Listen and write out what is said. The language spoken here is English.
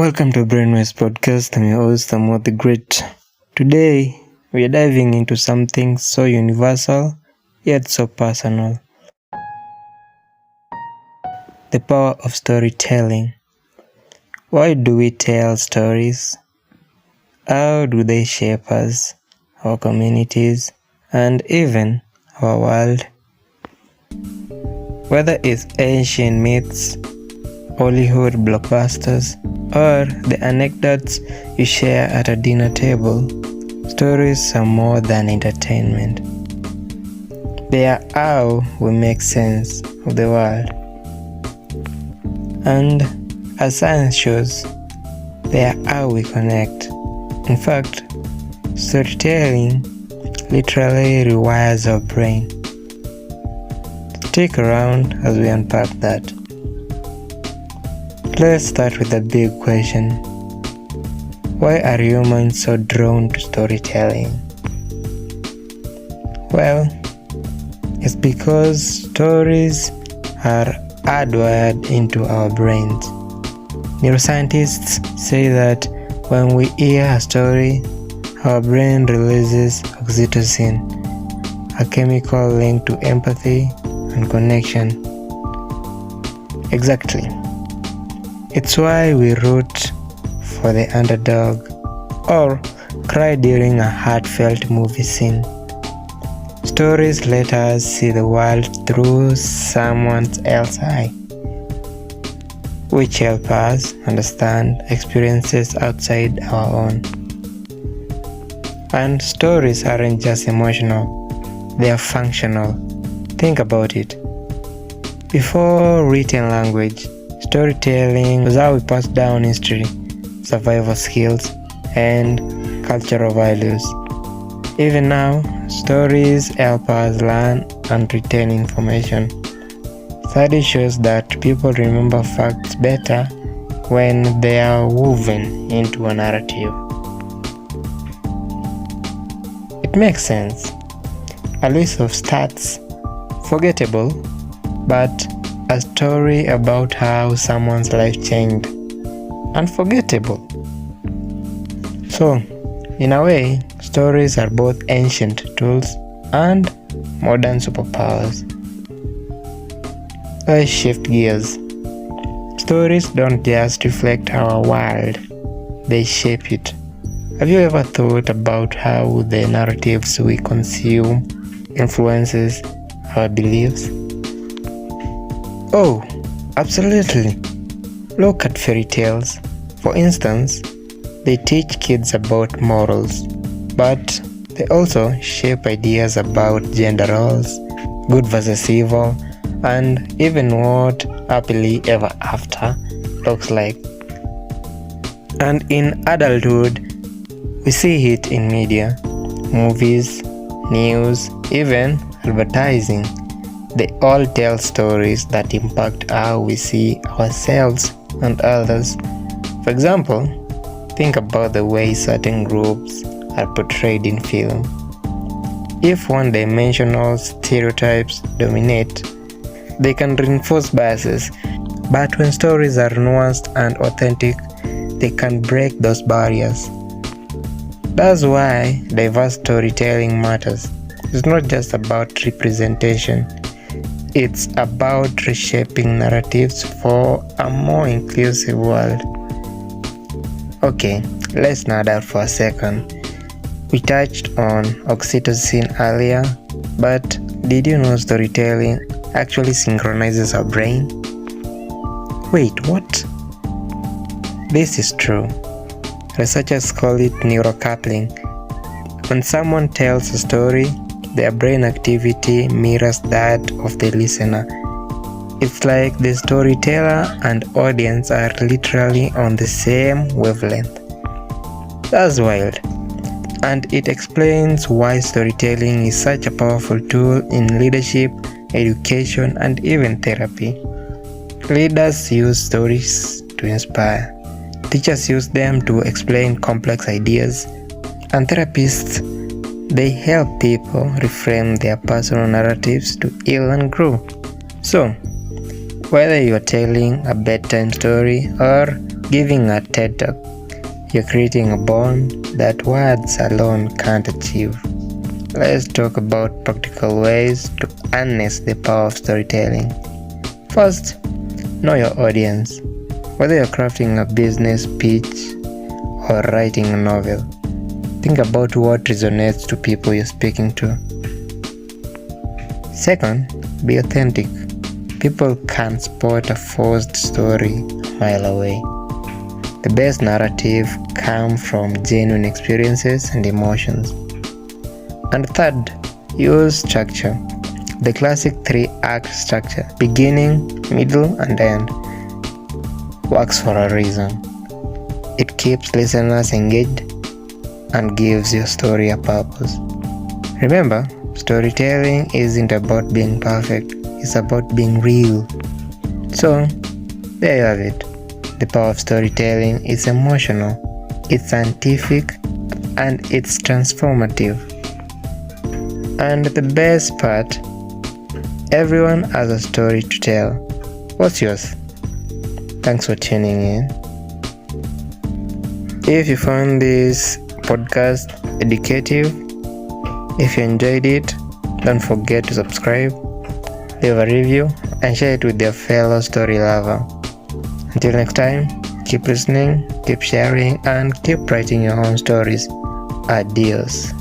Welcome to BRAINWAVES podcast. I'm your host, Amo the Great. Today, we are diving into something so universal, yet so personal. The power of storytelling. Why do we tell stories? How do they shape us, our communities, and even our world? Whether it's ancient myths, Hollywood blockbusters, or the anecdotes you share at a dinner table, stories are more than entertainment. They are how we make sense of the world. And as science shows, they are how we connect. In fact, storytelling literally rewires our brain. Stick around as we unpack that. Let's start with the big question. Why are humans so drawn to storytelling? Well, it's because stories are hardwired into our brains. Neuroscientists say that when we hear a story, our brain releases oxytocin, a chemical linked to empathy and connection. Exactly. It's why we root for the underdog or cry during a heartfelt movie scene. Stories let us see the world through someone else's eye, which help us understand experiences outside our own. And stories aren't just emotional, they are functional. Think about it. Before written language, storytelling was how we pass down history, survival skills, and cultural values. Even now, stories help us learn and retain information. Study shows that people remember facts better when they are woven into a narrative. It makes sense. A list of stats, forgettable, but a story about how someone's life changed, unforgettable. So, in a way, stories are both ancient tools and modern superpowers. Let's shift gears. Stories don't just reflect our world, they shape it. Have you ever thought about how the narratives we consume influences our beliefs? Oh, absolutely. Look at fairy tales. For instance, they teach kids about morals, but they also shape ideas about gender roles, good versus evil, and even what happily ever after looks like. And in adulthood, we see it in media, movies, news, even advertising. They all tell stories that impact how we see ourselves and others. For example, think about the way certain groups are portrayed in film. If one-dimensional stereotypes dominate, they can reinforce biases. But when stories are nuanced and authentic, they can break those barriers. That's why diverse storytelling matters. It's not just about representation. It's about reshaping narratives for a more inclusive world. Okay, let's nerd out for a second. We touched on oxytocin earlier, but did you know storytelling actually synchronizes our brain? Wait, what? This is true. Researchers call it neurocoupling. When someone tells a story, their brain activity mirrors that of the listener. It's like the storyteller and audience are literally on the same wavelength. That's wild. And it explains why storytelling is such a powerful tool in leadership, education, and even therapy. Leaders use stories to inspire. Teachers use them to explain complex ideas. And therapists, they help people reframe their personal narratives to heal and grow. So, whether you are telling a bedtime story or giving a TED Talk. You're creating a bond that words alone can't achieve. Let's talk about practical ways to harness the power of storytelling. First, know your audience. Whether you're crafting a business pitch or writing a novel, think about what resonates to people you're speaking to. Second, be authentic. People can't spot a forced story a mile away. The best narrative comes from genuine experiences and emotions. And third, use structure. The classic 3-act structure, beginning, middle, and end, works for a reason. It keeps listeners engaged and gives your story a purpose. Remember, storytelling isn't about being perfect, it's about being real. So, there you have it. The power of storytelling is emotional, it's scientific, and it's transformative. And the best part, everyone has a story to tell. What's yours? Thanks for tuning in. If you found this podcast educative, if you enjoyed it, don't forget to subscribe, leave a review, and share it with your fellow story lover. Until next time, keep listening, keep sharing, and keep writing your own stories. Adios.